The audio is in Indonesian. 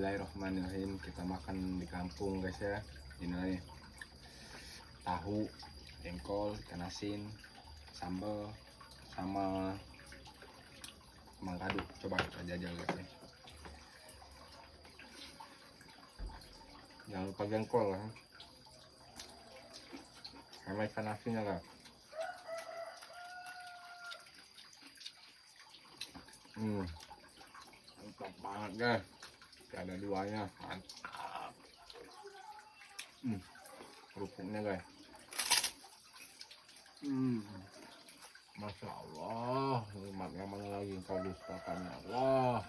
Bismillahirrahmanirrahim. Kita makan di kampung guys ya. Ini nih tahu, jengkol, ikan asin, sambal, sama mangkadu. Coba kita jajal guys ya. Jangan lupa jengkol kan. Sama ikan asinnya kan. Mantap banget guys. Gak ada duanya, mantap. Kerupuknya guys. Masya Allah, nikmatnya mana lagi kau dustakan ya Allah.